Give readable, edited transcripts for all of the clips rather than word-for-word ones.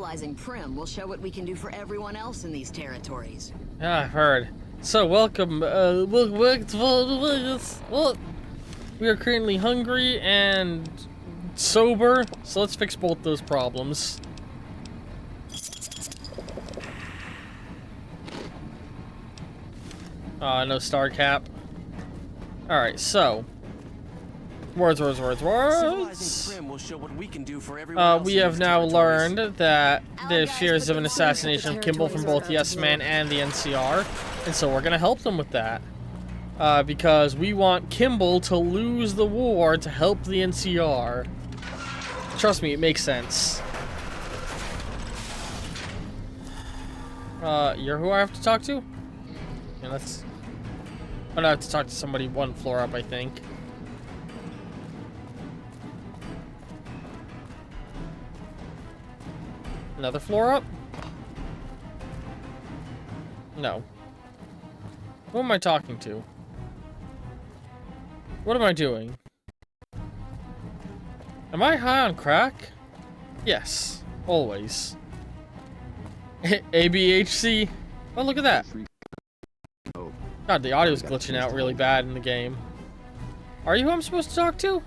Civilizing Prim will show what we can do for everyone else in these territories. Yeah, I've heard. So, welcome. We are currently hungry and sober, so let's fix both those problems. No star cap. Alright, so. Words. We have now learned that there's fears of an assassination of Kimball from both Yes Man and the NCR, and so we're gonna help them with that. Because we want Kimball to lose the war to help the NCR. Trust me, it makes sense. You're who I have to talk to? Yeah, let's... I'm gonna have to talk to somebody one floor up, I think. Another floor up? No. Who am I talking to? What am I doing? Am I high on crack? Yes. Always. ABHC? Oh, look at that. God, the audio's glitching out really bad in the game. Are you who I'm supposed to talk to?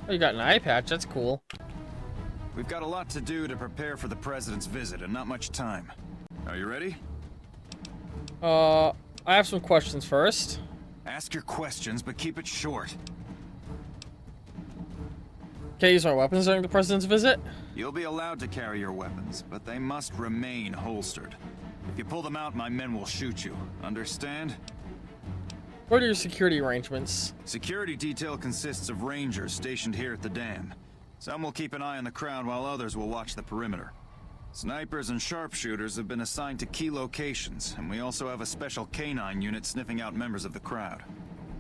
Oh, you got an eye patch. That's cool. We've got a lot to do to prepare for the President's visit and not much time. Are you ready? I have some questions first. Ask your questions, but keep it short. Can I use my weapons during the President's visit? You'll be allowed to carry your weapons, but they must remain holstered. If you pull them out, my men will shoot you. Understand? What are your security arrangements? Security detail consists of rangers stationed here at the dam. Some will keep an eye on the crowd while others will watch the perimeter. Snipers and sharpshooters have been assigned to key locations, and we also have a special canine unit sniffing out members of the crowd.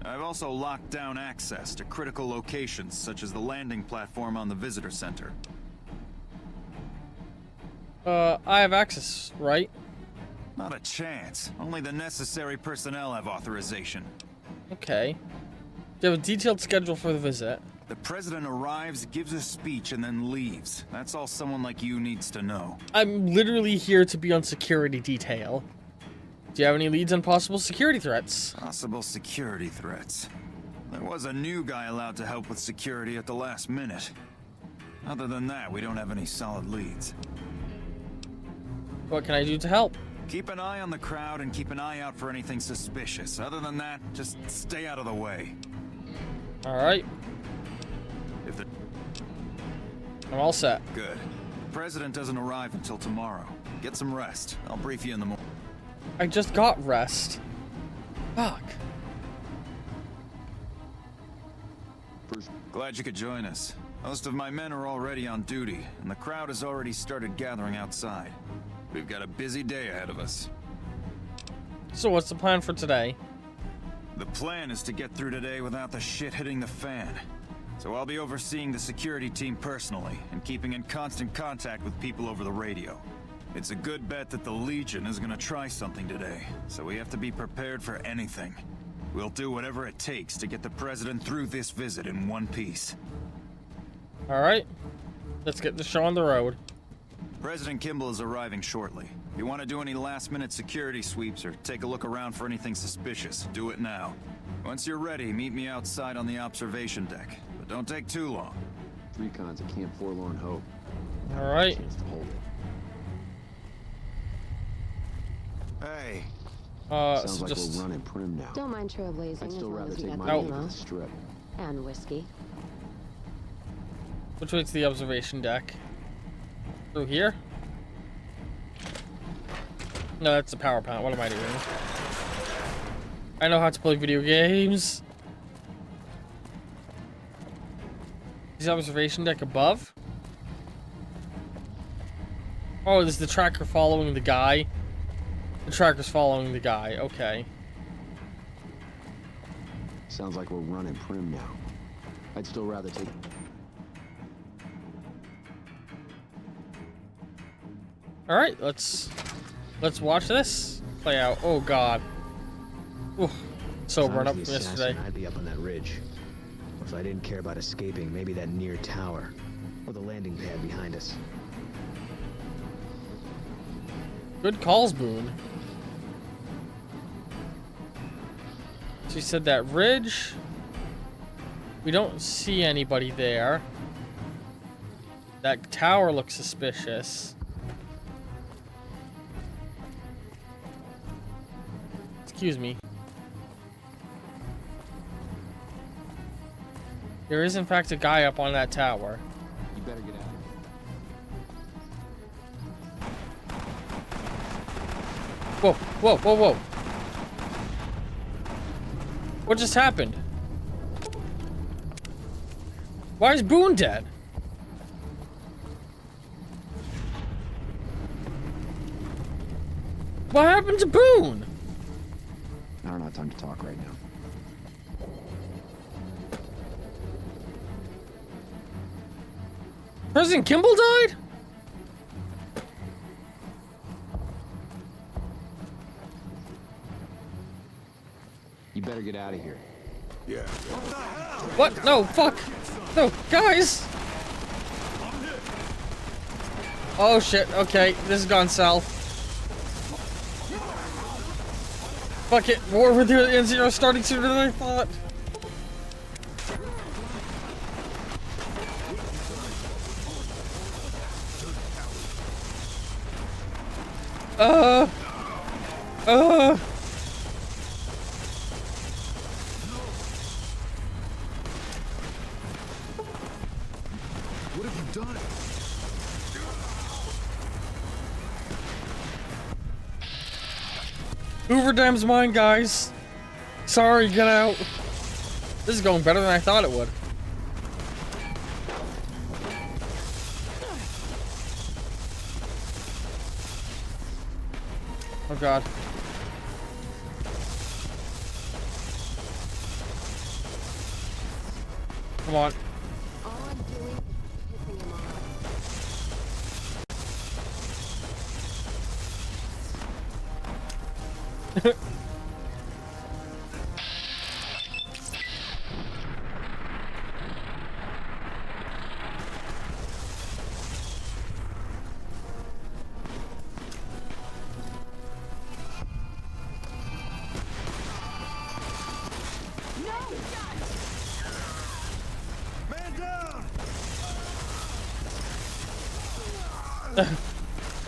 I've also locked down access to critical locations, such as the landing platform on the visitor center. I have access, right? Not a chance. Only the necessary personnel have authorization. Okay. Do you have a detailed schedule for the visit? The President arrives, gives a speech, and then leaves. That's all someone like you needs to know. I'm literally here to be on security detail. Do you have any leads on possible security threats? Possible security threats. There was a new guy allowed to help with security at the last minute. Other than that, we don't have any solid leads. What can I do to help? Keep an eye on the crowd and keep an eye out for anything suspicious. Other than that, just stay out of the way. Alright. I'm all set. Good. The President doesn't arrive until tomorrow. Get some rest. I'll brief you in the morning. I just got rest. Fuck. Glad you could join us. Most of my men are already on duty, and the crowd has already started gathering outside. We've got a busy day ahead of us. So what's the plan for today? The plan is to get through today without the shit hitting the fan. So I'll be overseeing the security team personally, and keeping in constant contact with people over the radio. It's a good bet that the Legion is gonna try something today, so we have to be prepared for anything. We'll do whatever it takes to get the President through this visit in one piece. Alright. Let's get the show on the road. President Kimball is arriving shortly. If you want to do any last-minute security sweeps or take a look around for anything suspicious, do it now. Once you're ready, meet me outside on the observation deck. But don't take too long. Recon's a Camp Forlorn Hope. Alright. Hey. Sounds so like just... we're running Prim now. Don't mind trailblazing. I'd still rather take my Oh. name to the strip. And whiskey. Which way to the observation deck? Through here? No, that's the power plant. What am I doing? I know how to play video games. Is the observation deck above? Oh, is the tracker following the guy? The tracker's following the guy. Okay. Sounds like we're running Prim now. I'd still rather take... Alright, let's watch this play out. Oh god. Ooh, sobering up from yesterday. I'd be up on that ridge. If I didn't care about escaping, maybe that near tower. Or the landing pad behind us. Good calls, Boone. She said that ridge. We don't see anybody there. That tower looks suspicious. Excuse me. There is, in fact, a guy up on that tower. You better get out. Whoa, whoa, whoa, whoa. What just happened? Why is Boone dead? What happened to Boone? I don't have time to talk right now. President Kimball died? You better get out of here. Yeah. What? No, fuck. No, guys. Oh shit, okay, this has gone south. Fuck it, war with the N0 starting sooner than I thought. What have you done? Hoover Dam's mine, guys. Sorry, get out. This is going better than I thought it would. Oh god. Come on. All I'm doing is pissing him off.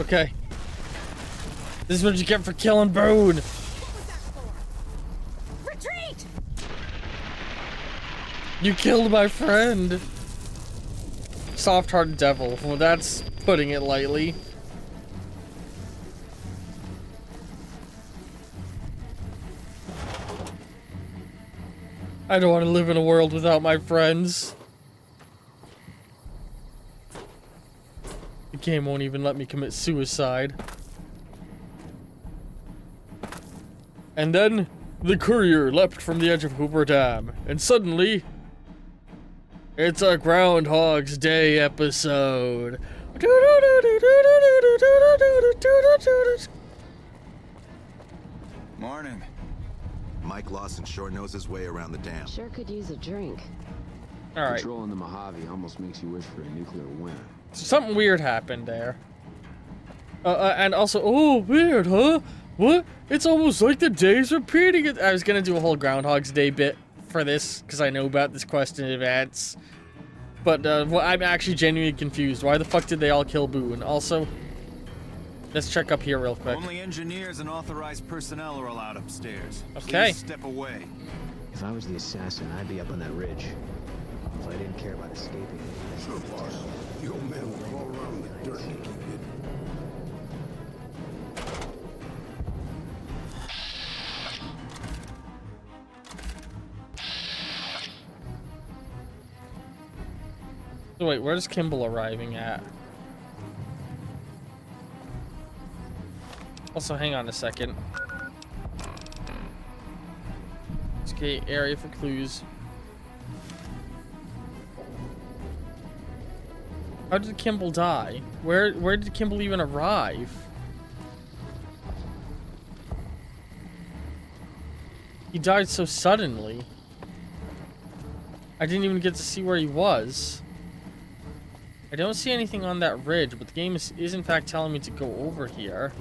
Okay. This is what you get for killing Boone. Retreat! You killed my friend. Soft-hearted devil. Well, that's putting it lightly. I don't want to live in a world without my friends. The game won't even let me commit suicide. And then, the courier leapt from the edge of Hoover Dam, and suddenly, it's a Groundhog's Day episode. Morning. Mike Lawson sure knows his way around the dam. Sure could use a drink. Alright, Patrolling the Mojave almost makes you wish for a nuclear winter. something weird happened there. And also, oh, weird, huh? What? It's almost like the day's repeating it. I was gonna do a whole Groundhog's Day bit for this, because I know about this question in advance. But, well, I'm actually genuinely confused. Why the fuck did they all kill Boone? Also, let's check up here real quick. Only engineers and authorized personnel are allowed upstairs. Okay. Please step away. If I was the assassin, I'd be up on that ridge. If I didn't care about escaping. Sure, boss. The old man will crawl around in the dirt to keep hidden. So wait, where's Kimball arriving at? Also, hang on a second. Okay, area for clues. How did Kimball die? Where did Kimball even arrive? He died so suddenly. I didn't even get to see where he was. I don't see anything on that ridge, but the game is in fact telling me to go over here.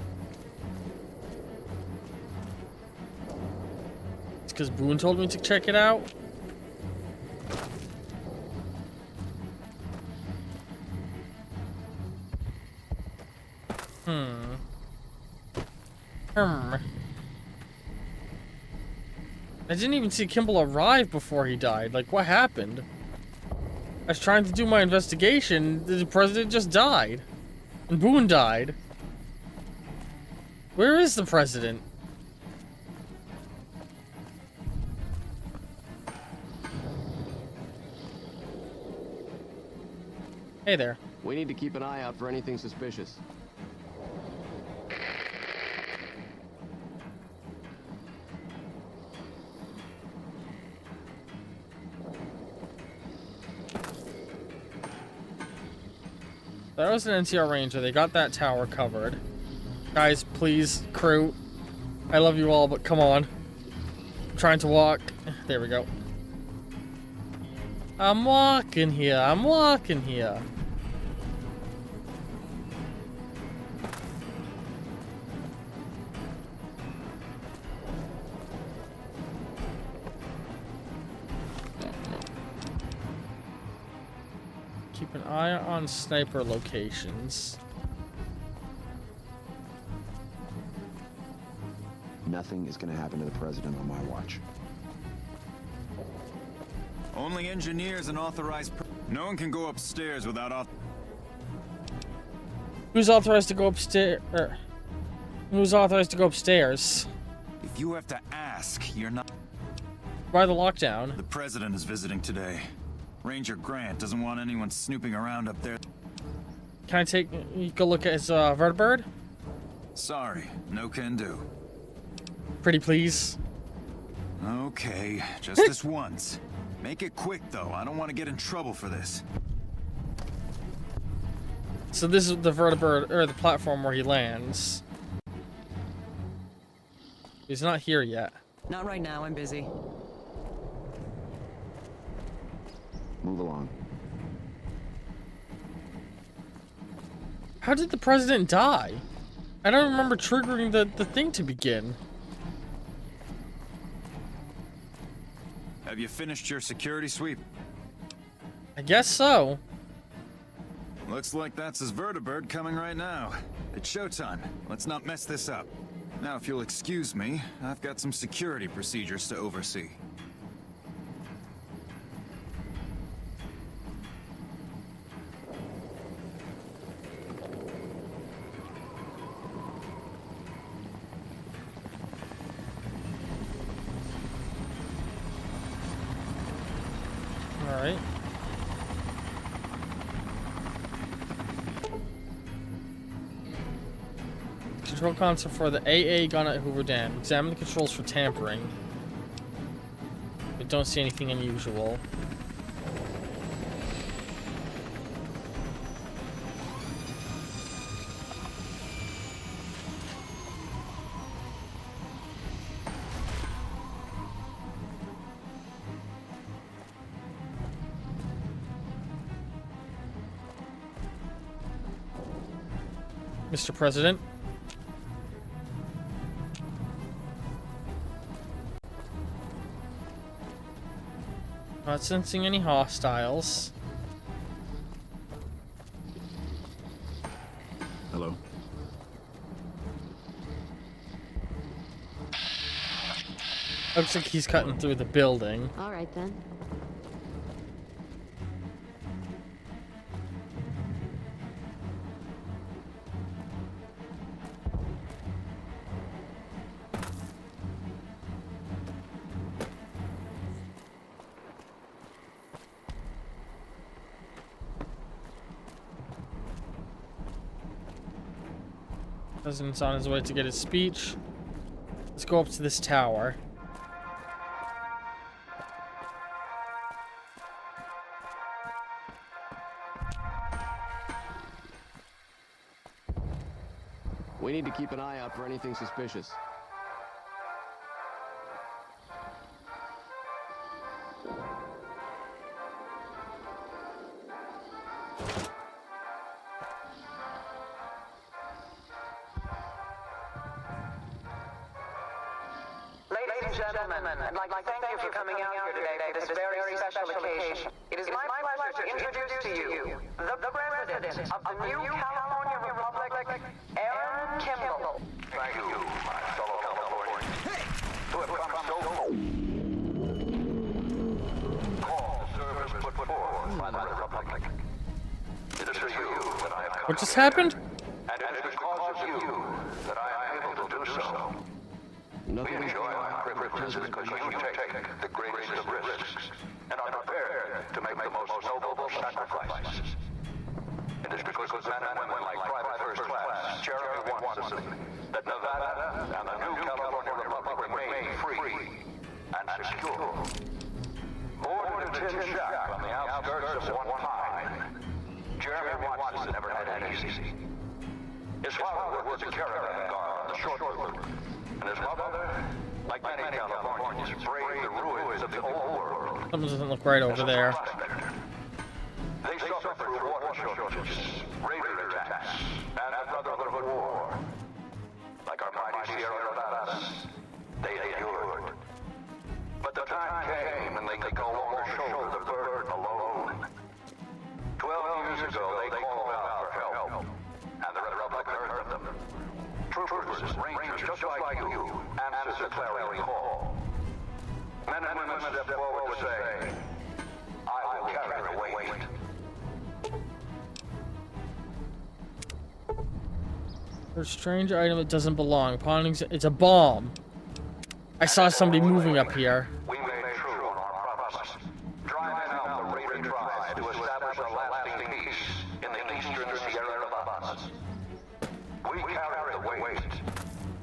because Boone told me to check it out. I didn't even see Kimball arrive before he died. Like, what happened? I was trying to do my investigation. The president just died. And Boone died. Where is the president? Hey there. We need to keep an eye out for anything suspicious. That was an NCR Ranger. They got that tower covered. Guys, please, crew. I love you all, but come on. I'm trying to walk. There we go. I'm walking here. I'm walking here. Keep an eye on sniper locations. Nothing is going to happen to the president on my watch. Only engineers and authorized. No one can go upstairs without Who's authorized to go upstairs? Who's authorized to go upstairs? If you have to ask, you're not. By the lockdown. The president is visiting today. Ranger Grant doesn't want anyone snooping around up there. Can I take you go look at his vertibird? Sorry, no can do. Pretty please. Okay, just this once. Make it quick though. I don't want to get in trouble for this. So this is the vertibird, or the platform where he lands. He's not here yet. Not right now, I'm busy. Move along. How did the president die? I don't remember triggering the thing to begin. Have you finished your security sweep? I guess so. Looks like that's his vertibird coming right now. It's showtime. Let's not mess this up. Now, if you'll excuse me, I've got some security procedures to oversee. Alright. Control console for the AA gun at Hoover Dam. Examine the controls for tampering. I don't see anything unusual. Mr. President. Not sensing any hostiles. Hello? Looks like he's cutting through the building. All right then. President's on his way to get his speech. Let's go up to this tower. We need to keep an eye out for anything suspicious. Ladies and gentlemen, I'd like to thank you for coming out here today for this very special occasion. It is my pleasure to introduce to you the President of the new California Republic, Aaron Kimball. Thank you, my fellow Californians. Hey! To have come so call the service put forth by the Republic. It is for you that I have come. What just happened? And it is because of you that I am able to do so. We enjoy our privileges because you take the greatest of risks and are prepared to make the most noble sacrifices. It is because of men and women like Private First Class Jeremy Watson that Nevada and the new California Republic remain free and secure. Born in a tin shack on the outskirts of one pine, Jeremy Watson never had it easy. His father was a caravan guard on the short route, and his mother, like many Californians, braved the ruins of the old world. Something doesn't look right over there. They suffered through water shortages, raider attacks, and the Brotherhood War. Like our mighty Sierra Nevadas, they endured. But the time came when they could no longer shoulder the burden alone. 12 years ago, they called out for help, and the Republic heard them. Troopers, rangers, just like you, answered the clarion call. Men and women stepped forward to say, I will carry the weight. There's a strange item that doesn't belong. It's a bomb. I saw somebody moving up here. We made true on our promise, driving out the raider tribe to establish a lasting peace in the eastern Sierra Nevadas. We carried the weight,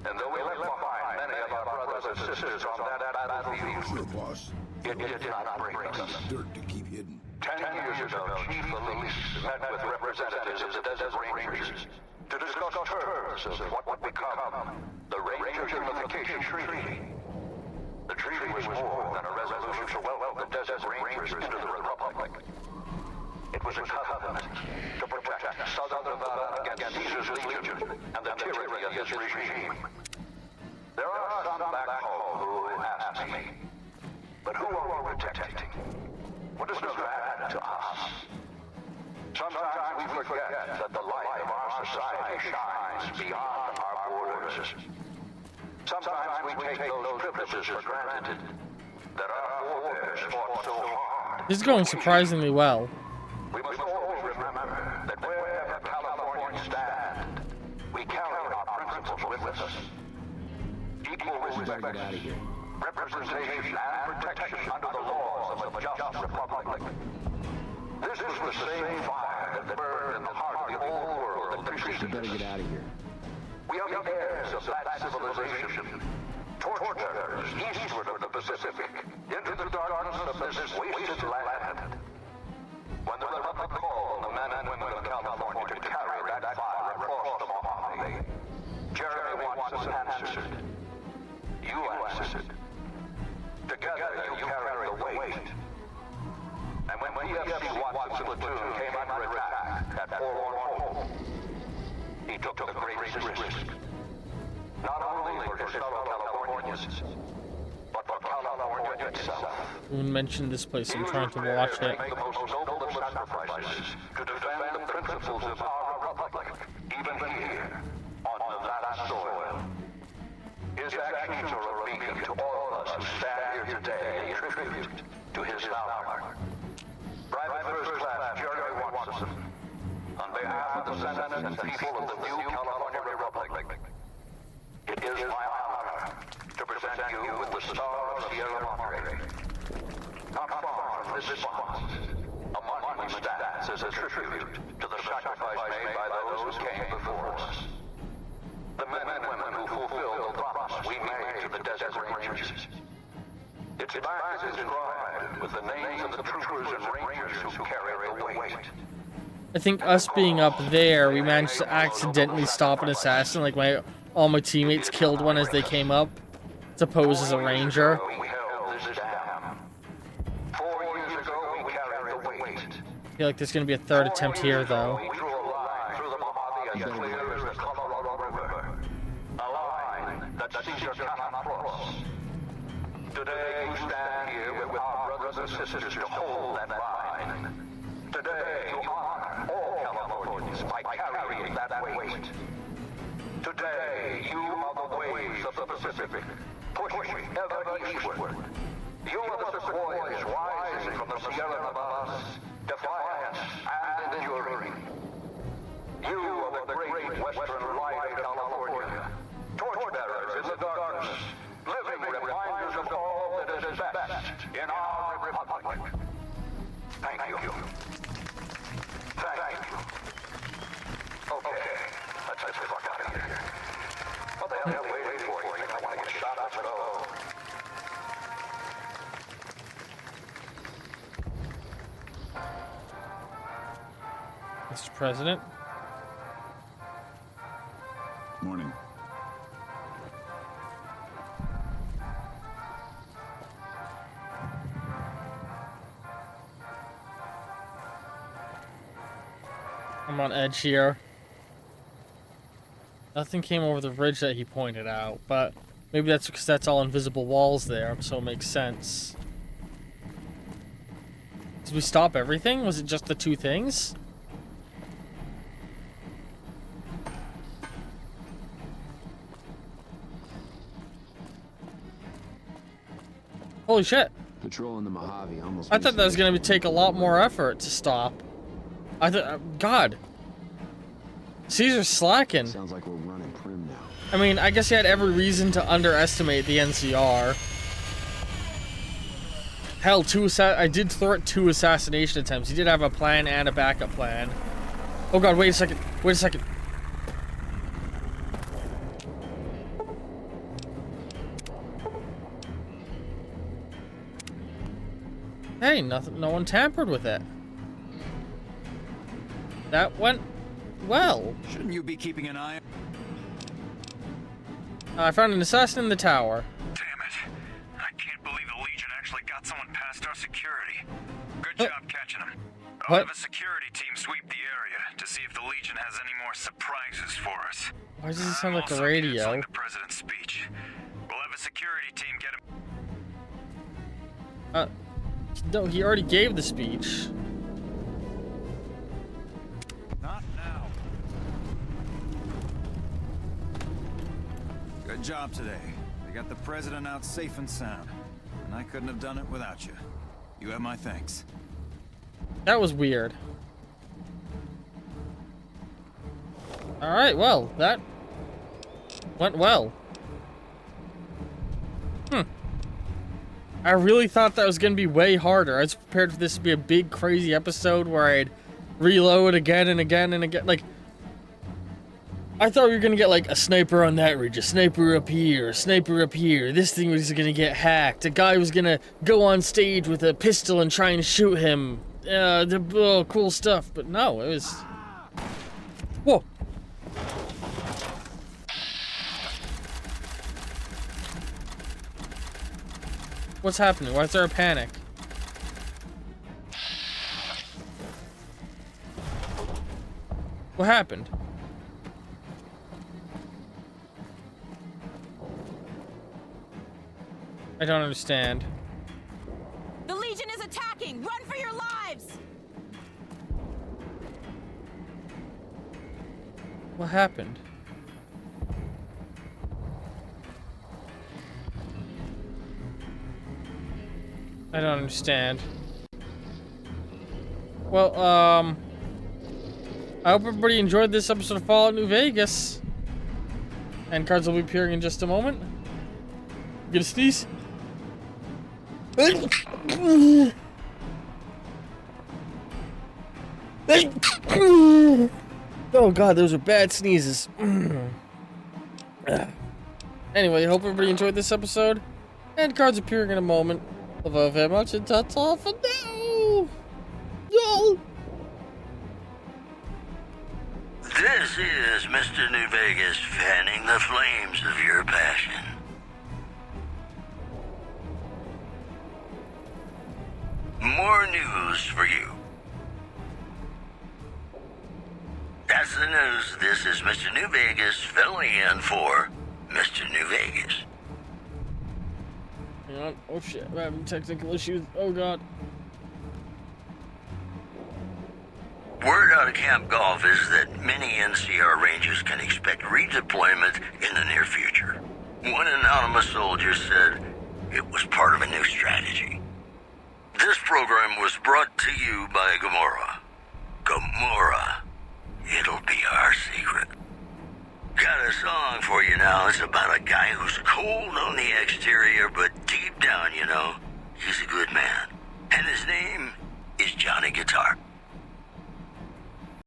and though we left behind many of our brothers and sisters on that battlefield, Sure, boss. it did not break us. Dirt to keep hidden. 10 years ago, Chief Elise met with representatives of the Desert Rangers to discuss terms of what would become the Ranger Unification Treaty. The treaty was more than a resolution to welcome the Desert Rangers into the Republic. It was a covenant to protect Southern Nevada against Caesar's Legion and the tyranny of his regime. There are some back home who ask me, but who are we protecting? What does Nevada to us? Sometimes we forget that the light of our society shines beyond our borders. Sometimes we take those privileges for granted that our forebears fought so hard. This is going surprisingly well. We must always remember that wherever Californians stand, we carry our principles with us. Equal respect, representation, and protection under the laws of a just republic. This was the same fire that burned in the heart of the old world that preceded Better us. get out of here. We are the heirs of that civilization. Torturers eastward of the Pacific, into the darkness of this wasted land. When the Republic called the men and women of California to carry that fire across the Mojave, Jeremy Watson answered. You answered. Together you carry the weight. And when PFC Watson's platoon came under attack at 414, he took the greatest risk. Not only for his fellow Californians, but for California itself. Someone mentioned this place. I'm trying to watch it. Make the most noble sacrifices to defend the principles of our republic, even here on Nevada soil. His actions are a beacon to all of us who stand here today in tribute to his valor. Private First Class Jeremy Watson, on behalf of the Senate and people of the new California Republic, it is my honor to present you with the Star of Sierra Madre. Not far from this spot, a monument stands as a tribute to the sacrifice made by those who came before us. The men and women who fulfilled the promise we made to the Desert Rangers. Its back is inscribed with the names of the troopers and rangers who carry the weight. I think us being up there, we managed to accidentally stop an assassin. Like all my teammates killed one as they came up to pose as a ranger. We held this dam. 4 years ago, we carried the weight. I feel like there's gonna be a third attempt here, though. We drew a line through the Mojave as clear as the Colorado River. A line that Caesar cannot cross. Today you stand here with our brothers and sisters to hold that line. Today you honor all Californians by carrying that weight. Today you are the waves of the Pacific, pushing ever eastward. You are the sequoias rising from the Sierra Nevadas, defiant and enduring. You are the great western light of California, torchbearers in the darkness, living reminders of all that is best in our republic. Thank you. Thank you. Okay, let's get the fuck out of here. What the hell are you waiting for? You think I want to get shot up at all? Mr. President. Morning. I'm on edge here. Nothing came over the ridge that he pointed out, but maybe that's because that's all invisible walls there, so it makes sense. Did we stop everything? Was it just the two things? Holy shit. Patrol in the Mojave almost. I thought that was going to take a lot more effort to stop. I thought, God. Caesar's slacking. Sounds like we're running prim now. I mean, I guess he had every reason to underestimate the NCR. Hell, I did thwart 2 assassination attempts. He did have a plan and a backup plan. Oh God, wait a second. Wait a second. Hey, nothing. No one tampered with it. That went well. Shouldn't you be keeping an eye? I found an assassin in the tower. Damn it. I can't believe the Legion actually got someone past our security. Good job catching him. I'll have a security team sweep the area to see if the Legion has any more surprises for us. Why does it sound like a Also radio? canceling the president's speech. We'll have a security team get him. No, he already gave the speech. Not now. Good job today. We got the president out safe and sound. And I couldn't have done it without you. You have my thanks. That was weird. Alright, well, that went well. I really thought that was going to be way harder. I was prepared for this to be a big, crazy episode where I'd reload again and again and again. Like, I thought we were going to get, like, a sniper on that ridge, a sniper up here, a sniper up here. This thing was going to get hacked. A guy was going to go on stage with a pistol and try and shoot him. Cool stuff. But no, it was... Whoa. What's happening? Why is there a panic? What happened? I don't understand. The Legion is attacking! Run for your lives! What happened? I don't understand. Well, I hope everybody enjoyed this episode of Fallout New Vegas. And cards will be appearing in just a moment. Get a sneeze? Oh God, those are bad sneezes. Anyway, I hope everybody enjoyed this episode. And cards appearing in a moment. Love you very much, and that's all for now. No. This is Mr. New Vegas fanning the flames of your passion. More news for you. That's the news. This is Mr. New Vegas filling in for Mr. New Vegas. Hang on. Oh shit, we're having technical issues. Oh god. Word out of Camp Golf is that many NCR Rangers can expect redeployment in the near future. One anonymous soldier said it was part of a new strategy. This program was brought to you by Gamora. Gamora. It'll be our secret. Got a song for you now. It's about a guy who's cold on the exterior, but deep down, you know, he's a good man. And his name is Johnny Guitar.